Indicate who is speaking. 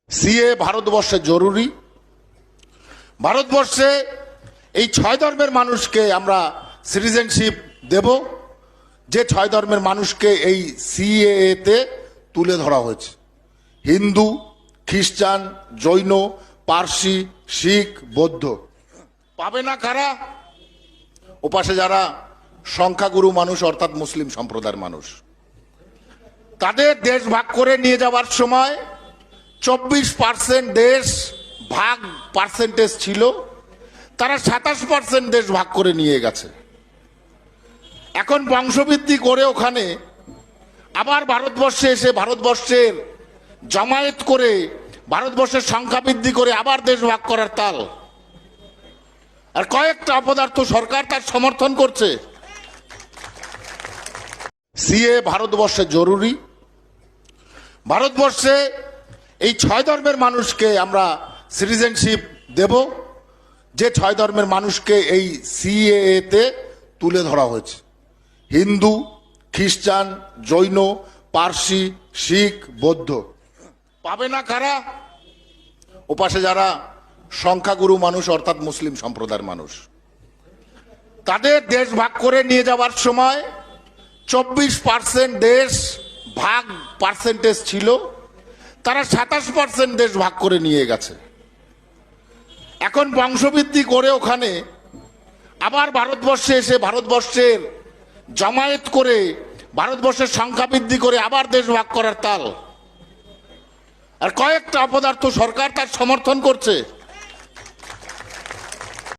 Speaker 1: CA ভারতবর্ষে জরুরি। ভারতবর্ষে এই 6 ধর্মের মানুষকে আমরা সিটিজেনশিপ দেব, যে 6 ধর্মের মানুষকে এই সিএতে তুলে ধরা হয়েছে। হিন্দু, খ্রিস্টান, জৈন, পার্সি, শিখ, বৌদ্ধ। পাবে না কারা? ওপাশে যারা সংখ্যাগুরু মানুষ অর্থাৎ মুসলিম সম্প্রদায়ের মানুষ। তাদের দেশ ভাগ করে নিয়ে যাওয়ার সময় 24% দেশ ভাগ পার্সেন্টেজ ছিল, তারা 27% দেশ ভাগ করে নিয়ে গেছে। এখন বংশবৃদ্ধি করে ওখানে আবার ভারতবর্ষে এসে ভারতবর্ষের জমায়েত করে ভারতবর্ষের সংখ্যা বৃদ্ধি করে আবার দেশ ভাগ করার তাল। আর কয়েকটা অপদার্থ সরকার তার সমর্থন করছে। সিএ ভারতবর্ষে জরুরি। ভারতবর্ষে এই 6 ধর্মের মানুষকে আমরা সিটিজেনশিপ দেব, যে 6 ধর্মের মানুষকে এই সিএতে তুলে ধরা হয়েছে। হিন্দু, খ্রিস্টান, জৈন, পার্সি, শিখ, বৌদ্ধ। পাবে না কারা? ওপাশে যারা সংখ্যাগুরু মানুষ অর্থাৎ মুসলিম সম্প্রদায়ের মানুষ। তাদের দেশ ভাগ করে নিয়ে যাওয়ার সময় 24% দেশ ভাগ পার্সেন্টেজ ছিল, তারা 27% দেশ ভাগ করে নিয়ে গেছে। এখন বংশবৃদ্ধি করে ওখানে আবার ভারতবর্ষে এসে ভারতবর্ষের জমায়েত করে ভারতবর্ষের সংখ্যা বৃদ্ধি করে আবার দেশ ভাগ করার তাল। আর কয়েকটা অপদার্থ সরকার তার সমর্থন করছে।